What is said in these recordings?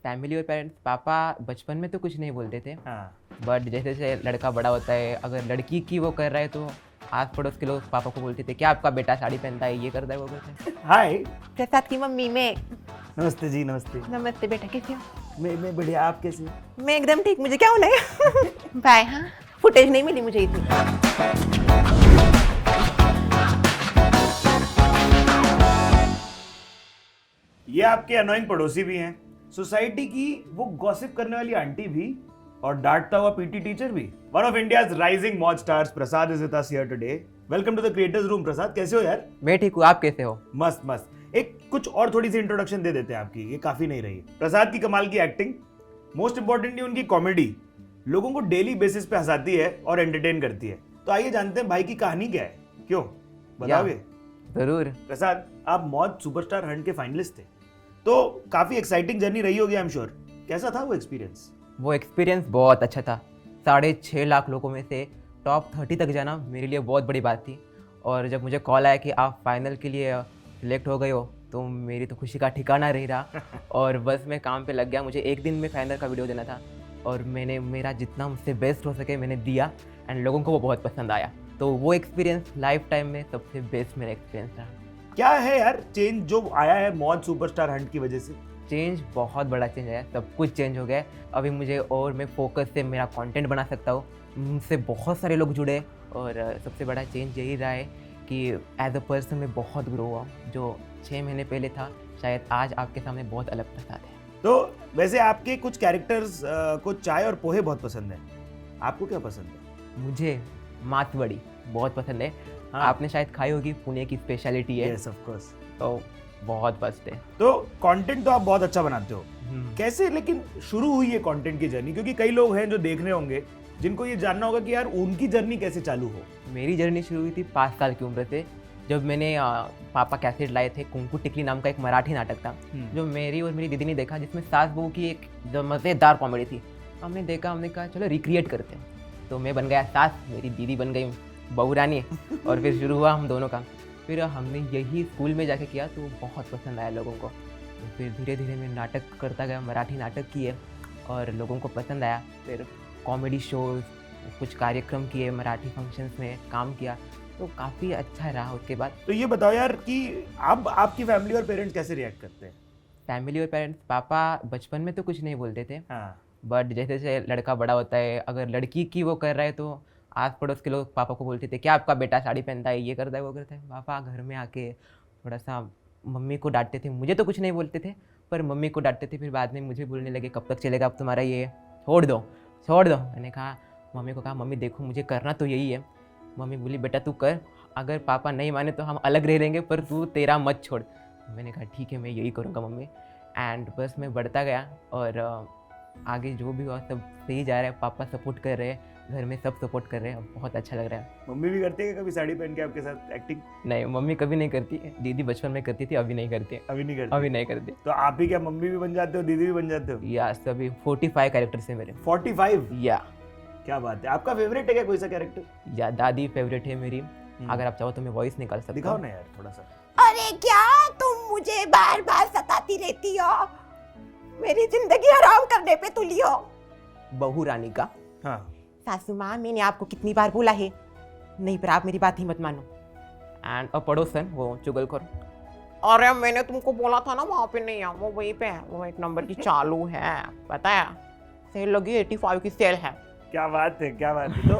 Family और parents, पापा बचपन में तो कुछ नहीं बोलते थे, हाँ। बट जैसे जैसे लड़का बड़ा होता है, अगर लड़की की वो कर रहा है तो आस पड़ोस के लोग पापा को बोलते थे, क्या आपका बेटा साड़ी पहनता है, ये करता है, वो करता है। हाय। प्रसाद की मम्मी मैं। नमस्ते जी, नमस्ते। नमस्ते बेटा, कैसे हो? मैं बढ़िया, आप कैसे? मैं एकदम ठीक, मुझे क्या होना है? बाय। हाँ, फुटेज नहीं मिली मुझे इतनी। ये आपके अनोइंग पड़ोसी भी हैं, सोसाइटी की वो गॉसिप करने वाली आंटी भी, और डांटता हुआ पीटी टीचर भी। One of India's rising Moj stars Prasad is with us here today. Welcome to the creators room. Prasad, कैसे हो यार? मैं ठीक हूँ, आप कैसे हो? मस्त मस्त। एक कुछ और थोड़ी सी इंट्रोडक्शन दे देते हैं आपकी, ये काफी नहीं रही। प्रसाद की कमाल की एक्टिंग, मोस्ट इंपॉर्टेंटली उनकी कॉमेडी लोगों को डेली बेसिस पे हंसाती है और एंटरटेन करती है। तो आइए जानते हैं भाई की कहानी क्या है। क्यों बताओगे? ज़रूर। प्रसाद, आप मौज सुपरस्टार हंट के फाइनलिस्ट थे, तो काफी एक्साइटिंग जर्नी रही होगी आई एम श्योर। कैसा था वो एक्सपीरियंस? वो एक्सपीरियंस बहुत अच्छा था। 6.5 लाख लोगों में से टॉप 30 तक जाना मेरे लिए बहुत बड़ी बात थी। और जब मुझे कॉल आया कि आप फाइनल के लिए सिलेक्ट हो गए हो, तो मेरी तो खुशी का ठिकाना नहीं रहा। और बस मैं काम पे लग गया। मुझे एक दिन में फाइनल का वीडियो देना था और मैंने मेरा जितना मुझसे बेस्ट हो सके मैंने दिया, एंड लोगों को वो बहुत पसंद आया। तो वो एक्सपीरियंस लाइफ टाइम में सबसे बेस्ट मेरा एक्सपीरियंस रहा। क्या है यार चेंज जो आया है मौज सुपरस्टार हंट की वजह से? चेंज बहुत बड़ा चेंज आया, सब कुछ चेंज हो गया है। अभी मुझे और मैं फोकस से मेरा कंटेंट बना सकता हूँ। मुझसे बहुत सारे लोग जुड़े, और सबसे बड़ा चेंज यही रहा है कि एज अ पर्सन मैं बहुत ग्रो हुआ। जो 6 महीने पहले था, शायद आज आपके सामने बहुत अलग प्रसाद है। तो वैसे आपके कुछ कैरेक्टर्स को चाय और पोहे बहुत पसंद है, आपको क्या पसंद है? मुझे मातवड़ी बहुत पसंद है। हाँ। आपने शायद खाई होगी, पुणे की स्पेशलिटी है। Yes of course. तो बहुत मस्त है। तो कंटेंट तो आप बहुत अच्छा बनाते हो। कैसे लेकिन शुरू हुई ये कंटेंट की जर्नी? क्योंकि कई लोग हैं जो देख रहे होंगे जिनको ये जानना होगा कि यार उनकी जर्नी कैसे चालू हो। मेरी जर्नी शुरू हुई थी 5 साल की उम्र से, जब मैंने पापा कैसेट लाए थे। कुंकू टिकली नाम का एक मराठी नाटक था, जो मेरी और मेरी दीदी ने देखा, जिसमें सास बहू की एक जो मज़ेदार कॉमेडी थी। हमने देखा, हमने कहा चलो रिक्रिएट करते हैं। तो मैं बन गया सास, मेरी दीदी बन गई बहू रानी, और फिर शुरू हुआ हम दोनों का। फिर हमने यही स्कूल में जाके किया, तो बहुत पसंद आया लोगों को। तो फिर धीरे धीरे मैं नाटक करता गया, मराठी नाटक किए और लोगों को पसंद आया। फिर कॉमेडी शोज़, कुछ कार्यक्रम किए, मराठी फंक्शंस में काम किया, तो काफ़ी अच्छा रहा उसके बाद। तो ये बताओ यार कि अब आपकी फैमिली और पेरेंट्स कैसे रिएक्ट करते हैं? फैमिली और पेरेंट्स, पापा बचपन में तो कुछ नहीं बोलते थे, हाँ। बट जैसे जैसे लड़का बड़ा होता है, अगर लड़की की वो कर रहा है तो आस पड़ोस के लोग पापा को बोलते थे, क्या आपका बेटा साड़ी पहनता है, ये करता है, वो करता है। पापा घर में आके थोड़ा सा मम्मी को डांटते थे। मुझे तो कुछ नहीं बोलते थे, पर मम्मी को डांटते थे। फिर बाद में मुझे बोलने लगे, कब तक चलेगा अब तुम्हारा ये, छोड़ दो छोड़ दो। मैंने कहा, मम्मी को कहा, मम्मी देखो मुझे करना तो यही है। मम्मी बोली, बेटा तू कर, अगर पापा नहीं माने तो हम अलग रह लेंगे, पर तू तेरा मत छोड़। मैंने कहा ठीक है, मैं यही करूँगा मम्मी। एंड बस मैं बढ़ता गया, और आगे जो भी हुआ सब सही जा रहा है। पापा सपोर्ट कर रहे हैं, घर में सब सपोर्ट कर रहे हैं, बहुत अच्छा लग रहा है। मम्मी भी करती है कभी साड़ी पहन के आपके साथ एक्टिंग? नहीं, मम्मी कभी नहीं करती। दीदी बचपन में करती थी, अभी नहीं करती। अभी नहीं करती? अभी नहीं करती। तो आप ही क्या मम्मी भी बन जाते हो, दीदी भी बन जाते हो? या सभी 45 कैरेक्टर्स है मेरे। 45? या क्या बात है। आपका फेवरेट है क्या कोई सा कैरेक्टर? या दादी फेवरेट है मेरी। अगर आप चाहो तो मैं वॉइस निकाल सकता दिखाओ हूँ। ना यार थोड़ा सा। अरे क्या तुम मुझे बार बार सताती रहती हो, मेरी जिंदगी हराम करने पे तुली हो। बहू रानी का। हाँ। सासू माँ, मैंने आपको कितनी बार बोला है, नहीं पर आप मेरी बात ही मत मानो। एंड अ पड़ोसन, वो चुगलखोर। अरे मैंने तुमको बोला था ना वहाँ पे नहीं है, वो वहीं पे है, वो 1 नंबर की चालू है, पता है, सेल लगी 85 की सेल है। क्या बात है, क्या बात है। तो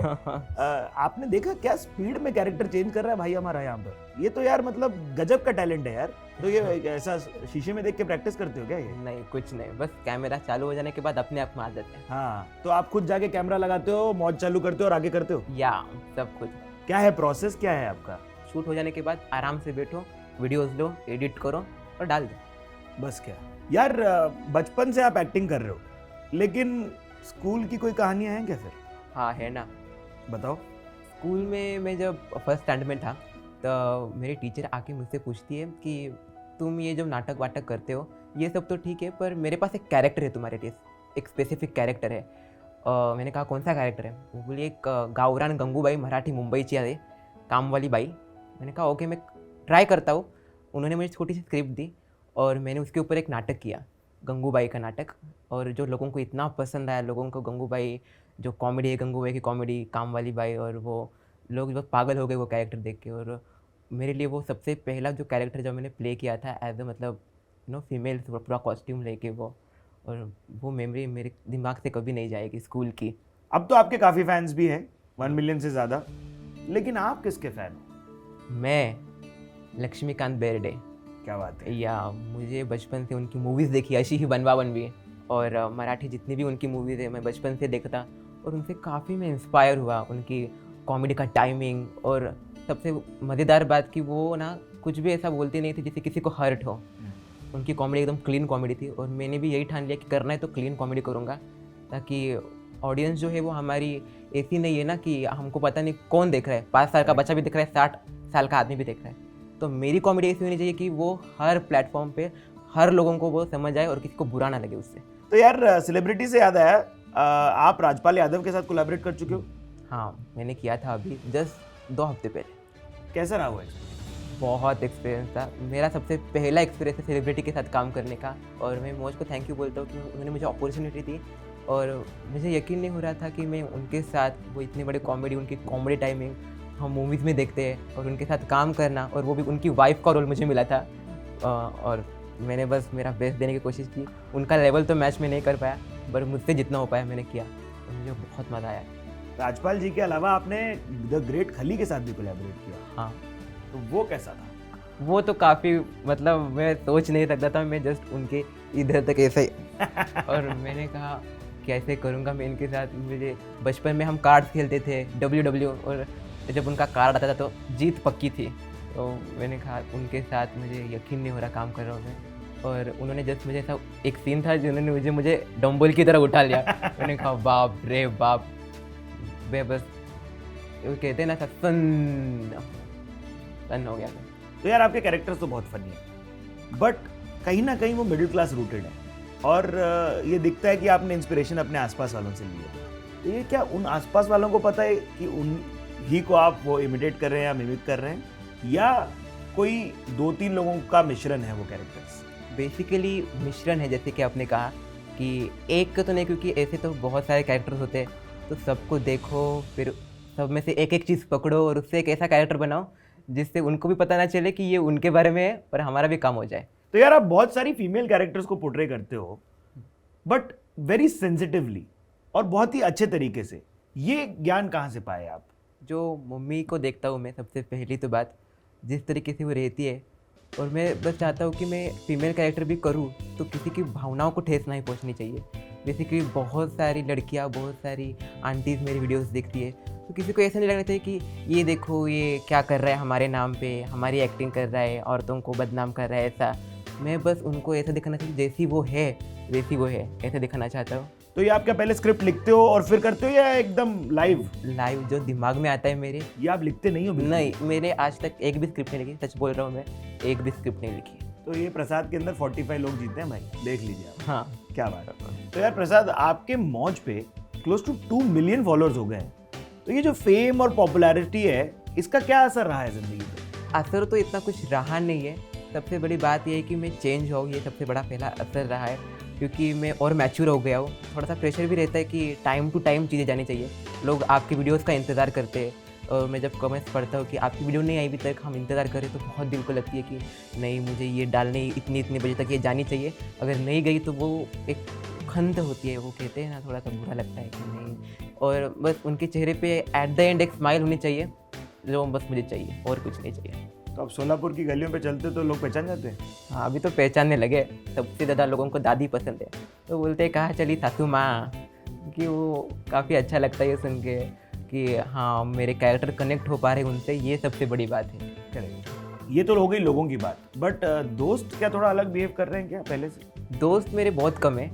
आपने देखा क्या स्पीड में कैरेक्टर चेंज कर रहा है भाई हमारा यहाँ पर? ये तो यार मतलब गजब का टैलेंट है यार। तो ये ऐसा शीशे में देख के प्रैक्टिस करते हो क्या ये? नहीं, कुछ नहीं, बस कैमरा चालू हो जाने के बाद अपने आप में आ जाते हैं। हाँ, तो आप खुद जाके कैमरा लगाते हो, मौज चालू करते हो और आगे करते हो? या सब कुछ। क्या है प्रोसेस, क्या है आपका? शूट हो जाने के बाद आराम से बैठो, वीडियोस लो, एडिट करो और डाल दो। बस क्या यार, बचपन से आप एक्टिंग कर रहे हो, लेकिन स्कूल की कोई कहानियां हैं क्या फिर? हाँ है ना। बताओ। स्कूल में मैं जब फर्स्ट स्टैंडर्ड में था, तो मेरी टीचर आके मुझसे पूछती है कि तुम ये जब नाटक वाटक करते हो ये सब तो ठीक है, पर मेरे पास एक कैरेक्टर है तुम्हारे लिए, एक स्पेसिफिक कैरेक्टर है। मैंने कहा कौन सा कैरेक्टर है? वो बोली, एक गावरान गंगूबाई मराठी मुंबईची आहे, काम वाली बाई। मैंने कहा ओके, मैं ट्राई करता हूँ। उन्होंने मुझे छोटी सी स्क्रिप्ट दी और मैंने उसके ऊपर एक नाटक किया। गंगूबाई का नाटक, और जो लोगों को इतना पसंद आया, लोगों को गंगूबाई जो कॉमेडी है, गंगूबाई की कॉमेडी, काम वाली बाई, और वो लोग बहुत पागल हो गए वो कैरेक्टर देख के। और मेरे लिए वो सबसे पहला जो कैरेक्टर जो मैंने प्ले किया था एज अ मतलब फीमेल, पूरा कॉस्ट्यूम लेके वो, और वो मेमोरी मेरे दिमाग से कभी नहीं जाएगी स्कूल की। अब तो आपके काफी फैंस भी हैं, 1 मिलियन से ज्यादा, लेकिन आप किसके फैन हो? मैं लक्ष्मीकांत बेर्डे, क्या बात है। या मुझे बचपन से उनकी मूवीज़ देखी, अशी ही बनवा बनवी, और मराठी जितनी भी उनकी मूवीज़ है मैं बचपन से देखता, और उनसे काफ़ी मैं इंस्पायर हुआ, उनकी कॉमेडी का टाइमिंग। और सबसे मज़ेदार बात कि वो ना कुछ भी ऐसा बोलती नहीं थी जिससे किसी को हर्ट हो। उनकी कॉमेडी एकदम क्लीन कॉमेडी थी, और मैंने भी यही ठान लिया कि करना है तो क्लीन कॉमेडी करूँगा, ताकि ऑडियंस जो है वो हमारी ऐसी नहीं है ना कि हमको पता नहीं कौन देख रहा है, 5 साल का बच्चा भी देख रहा है, 60 साल का आदमी भी देख रहा है। तो मेरी कॉमेडी ऐसी होनी चाहिए कि वो हर प्लेटफॉर्म पे हर लोगों को वो समझ आए और किसी को बुरा ना लगे उससे। तो यार सेलिब्रिटी से याद आया, आप राजपाल यादव के साथ कोलैबोरेट कर चुके हो? हाँ, मैंने किया था अभी जस्ट 2 हफ्ते पहले। कैसा रहा वो एक्सपीरियंस? बहुत एक्सपीरियंस था, मेरा सबसे पहला एक्सपीरियंस है सेलिब्रिटी के साथ काम करने का, और मैं मौज को थैंक यू बोलता हूँ कि उन्होंने मुझे अपॉर्चुनिटी दी। और मुझे यकीन नहीं हो रहा था कि मैं उनके साथ, वो इतनी बड़ी कॉमेडी, उनकी कॉमेडी टाइमिंग हम मूवीज़ में देखते हैं, और उनके साथ काम करना, और वो भी उनकी वाइफ का रोल मुझे मिला था। और मैंने बस मेरा बेस्ट देने की कोशिश की। उनका लेवल तो मैच में नहीं कर पाया, पर मुझसे जितना हो पाया मैंने किया, और मुझे बहुत मज़ा आया। राजपाल जी के अलावा आपने द ग्रेट खली के साथ भी कोलैबोरेट किया। हाँ, तो वो कैसा था? वो तो काफ़ी, मतलब मैं सोच नहीं सकता था, मैं जस्ट उनके इधर तक ऐसे और मैंने कहा कैसे करूँगा मैं इनके साथ। मुझे बचपन में हम कार्ड्स खेलते थे WW, और जब उनका कार्ड आता था तो जीत पक्की थी। तो मैंने कहा उनके साथ मुझे यकीन नहीं हो रहा काम कर रहा हूँ मैं। और उन्होंने जस्ट मुझे ऐसा एक सीन था जिन्होंने मुझे डम्बल की तरह उठा लिया। मैंने कहा बाप रे बाप, मैं बस वो कहते हैं ना सन हो गया मैं। तो यार आपके कैरेक्टर्स तो बहुत फनी है, बट कहीं ना कहीं वो मिडिल क्लास रूटेड है, और ये दिखता है कि आपने इंस्पिरेशन अपने आसपास वालों से ली है। तो ये क्या उन आसपास वालों को पता है कि उन ही को आप वो इमिटेट कर रहे हैं या मिमिक कर रहे हैं, या कोई 2-3 लोगों का मिश्रण है वो कैरेक्टर्स? बेसिकली मिश्रण है, जैसे कि आपने कहा कि एक तो नहीं, क्योंकि ऐसे तो बहुत सारे कैरेक्टर्स होते हैं, तो सबको देखो, फिर सब में से एक एक चीज़ पकड़ो और उससे एक ऐसा कैरेक्टर बनाओ जिससे उनको भी पता ना चले कि ये उनके बारे में है और हमारा भी काम हो जाए। तो यार आप बहुत सारी फीमेल कैरेक्टर्स को पोर्ट्रे करते हो, बट वेरी सेंसिटिवली और बहुत ही अच्छे तरीके से। ये ज्ञान कहाँ से पाए आप? जो मम्मी को देखता हूँ मैं, सबसे पहली तो बात जिस तरीके से वो रहती है, और मैं बस चाहता हूँ कि मैं फीमेल कैरेक्टर भी करूँ तो किसी की भावनाओं को ठेस नहीं पहुँचनी चाहिए। बेसिकली बहुत सारी लड़कियाँ, बहुत सारी आंटीज़ मेरी वीडियोस देखती है, तो किसी को ऐसा नहीं लगना चाहिए कि ये देखो ये क्या कर रहा है हमारे नाम पे, हमारी एक्टिंग कर रहा है, औरतों को बदनाम कर रहा है, ऐसा। मैं बस उनको ऐसा दिखाना चाहिए जैसी वो है वैसी वो है, ऐसा दिखाना चाहता हूँ। तो ये आप क्या पहले स्क्रिप्ट लिखते हो और फिर करते हो, या एकदम लाइव? लाइव जो दिमाग में आता है मेरे। ये आप लिखते नहीं हो? बिल्कुल नहीं, मैंने आज तक एक भी स्क्रिप्ट नहीं लिखी, सच बोल रहा हूँ मैं, एक भी स्क्रिप्ट नहीं लिखी। तो ये प्रसाद के अंदर 45 लोग जीते हैं भाई, देख लीजिए आप। हाँ, क्या बात है। तो यार प्रसाद, आपके मौज पे क्लोज टू 2 मिलियन फॉलोअर्स हो गए हैं। तो ये जो फेम और पॉपुलैरिटी है, इसका क्या असर रहा है जिंदगी पे? असर तो इतना कुछ रहा नहीं है। सबसे बड़ी बात ये है कि मैं चेंज हो, ये सबसे बड़ा पहला असर रहा है, क्योंकि मैं और मैच्योर हो गया हूँ। थोड़ा सा प्रेशर भी रहता है कि टाइम टू टाइम चीज़ें जानी चाहिए। लोग आपकी वीडियोस का इंतज़ार करते हैं, और मैं जब कमेंट्स पढ़ता हूँ कि आपकी वीडियो नहीं आई अभी तक, हम इंतज़ार करें, तो बहुत दिल को लगती है कि नहीं, मुझे ये डालनी इतनी बजे तक ये जानी चाहिए। अगर नहीं गई तो वो एक खंत होती है, वो कहते हैं ना, थोड़ा सा बुरा लगता है कि नहीं। और बस उनके चेहरे पे एट द एंड एक स्माइल होनी चाहिए, जो बस मुझे चाहिए, और कुछ नहीं चाहिए। तो अब सोलापुर की गलियों पे चलते तो लोग पहचान जाते हैं? हाँ, अभी तो पहचानने लगे। सबसे ज़्यादा लोगों को दादी पसंद है, तो बोलते हैं कहाँ चली सासू माँ, कि वो काफ़ी अच्छा लगता है ये सुन के कि हाँ, मेरे कैरेक्टर कनेक्ट हो पा रहे हैं उनसे, ये सबसे बड़ी बात है। करेक्ट। ये तो हो गई लोगों की बात, बट दोस्त क्या थोड़ा अलग बिहेव कर रहे हैं क्या पहले से? दोस्त मेरे बहुत कम है,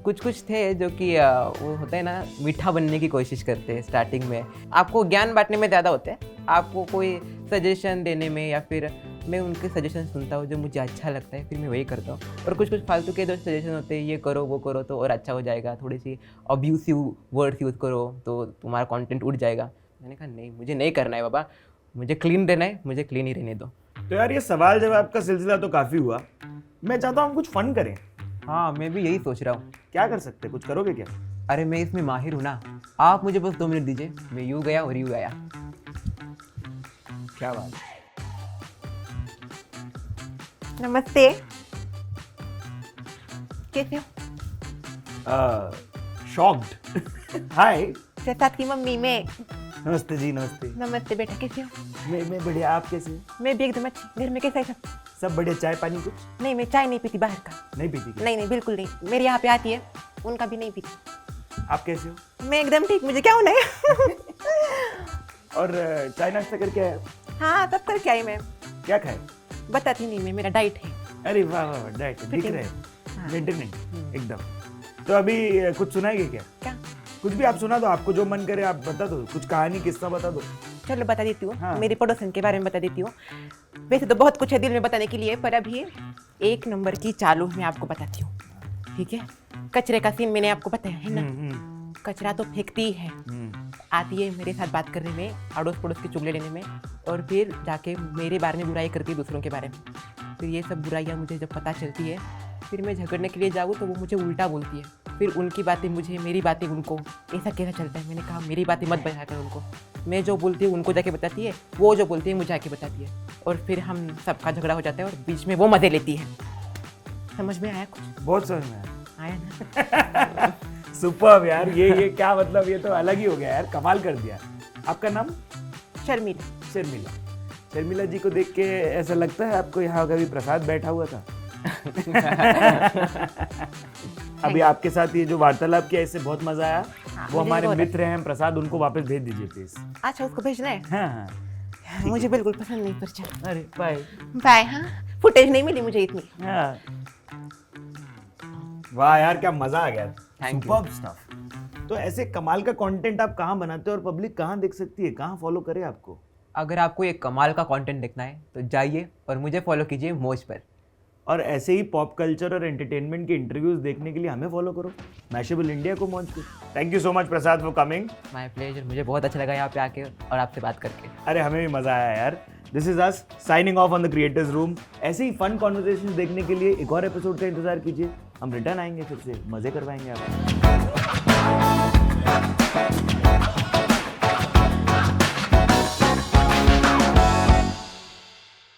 कुछ थे जो कि वो होता है ना, मीठा बनने की कोशिश करते हैं स्टार्टिंग में, आपको ज्ञान बांटने में ज़्यादा होते हैं, आपको कोई सजेशन देने में, या फिर मैं उनके सजेशन सुनता हूँ जो मुझे अच्छा लगता है, फिर मैं वही करता हूँ। और कुछ फालतू के जो सजेशन होते हैं, ये करो वो करो तो और अच्छा हो जाएगा, थोड़ी सी अब्यूसिव वर्ड्स यूज़ करो तो तुम्हारा कंटेंट उड़ जाएगा। मैंने कहा नहीं, मुझे नहीं करना है बाबा, मुझे क्लीन रहना है, मुझे क्लीन ही रहने दो। तो यार ये सवाल जवाब का सिलसिला तो काफ़ी हुआ, मैं चाहता हूँ हम कुछ फन करें। हाँ मैं भी यही सोच रहा हूँ। क्या कर सकते हैं, कुछ करोगे क्या? अरे मैं इसमें माहिर हूँ ना, आप मुझे बस 2 मिनट दीजिए, मैं यूँ गया और यूँ आया। क्या बात। नमस्ते, कैसे हो? शॉक्ड। हाय। प्रसाद की मम्मी मैं। नमस्ते जी, नमस्ते। नमस्ते बेटा, कैसे हो? मैं बढ़िया, आप कैसे? मैं भी एकदम अच्छी। घर में कैसा है सब? सब बढ़िया। चाय पानी कुछ नहीं, मैं चाय नहीं पीती बाहर का। नहीं पीती क्या? नहीं, बिल्कुल नहीं। मेरे यहाँ पे आती है, उनका भी नहीं पीती। आप कैसे हो? मैं एकदम ठीक, मुझे क्या होना है? और चाय नाश्ता करके आए? हाँ, तब करके आई मैं। क्या खाए? बताती नहीं मैं, मेरा डाइट है। अरे वाह वाह, डाइट दिख Fitting. रहे हाँ। मेंटेनेंस एकदम। तो अभी कुछ सुनाएंगे क्या? क्या? कुछ भी आप सुना दो, आपको जो मन करे आप बता दो, कुछ कहानी किस्सा बता दो। चलो बता देती हूँ। हाँ। मेरे पड़ोसन के बारे में बता देती हूँ। वैसे तो बहुत कुछ है दिल में बताने के लिए, पर अभी 1 नंबर की चालू मैं आपको बताती हूँ, ठीक है? कचरे का सीन मैंने आपको बताया है ना। कचरा तो फेंकती है, आती है मेरे साथ बात करने में, अड़ोस पड़ोस के चुगले लेने में, और फिर जाके मेरे बारे में बुराई करती है दूसरों के बारे में। फिर ये सब बुराइयाँ मुझे जब पता चलती है, फिर मैं झगड़ने के लिए जाऊँ तो वो मुझे उल्टा बोलती है। फिर उनकी बातें मुझे, मेरी बातें उनको। ऐसा कैसा चलता है? मैंने कहा मेरी बातें मत बता कर उनको। मैं जो बोलती हूँ उनको जाके बताती है, वो जो बोलती है मुझे आके बताती है, और फिर हम सबका झगड़ा हो जाता है और बीच में वो मज़े लेती है। समझ में आया कुछ? बहुत समझ में आया ना? सुपर्ब यार। ये क्या मतलब, ये तो अलग ही हो गया यार, कमाल कर दिया। आपका नाम? शर्मिला। शर्मिला। शर्मिला जी को देख के ऐसा लगता है आपको यहाँ कभी प्रसाद बैठा हुआ था? अभी आपके साथ ये जो वार्तालाप किया, इससे बहुत मजा आया। हाँ, वो मुझे हमारे बहुत मित्र हैं प्रसाद, उनको वापस भेज दीजिए प्लीज। अच्छा, उसको भेजना है? हाँ हाँ। मुझे बिल्कुल पसंद नहीं, पर चलो अरे बाय। बाय। हाँ, फुटेज नहीं मिली मुझे इतनी। हाँ। वाह यार, क्या मजा आ गया। Thank you. Superb stuff. तो ऐसे कमाल का कंटेंट आप कहाँ बनाते हो और पब्लिक कहाँ देख सकती है, कहाँ फॉलो करे आपको? अगर आपको एक कमाल का कंटेंट देखना है तो जाइए और मुझे फॉलो कीजिए मौज पर। और ऐसे ही पॉप कल्चर और एंटरटेनमेंट के इंटरव्यूज देखने के लिए हमें फॉलो करो, मैशेबल इंडिया को मौज पे। Thank you so much Prasad for coming. My pleasure, मुझे बहुत अच्छा लगा यहाँ पे आके और आपसे बात करके। अरे हमें भी मजा आया यार। This is us signing off on the creators room. ऐसे ही फन कॉन्वर्सेशन देखने के लिए एक और एपिसोड का इंतजार कीजिए। हम रिटर्न आएंगे, फिर से मजे करवाएंगे आपको।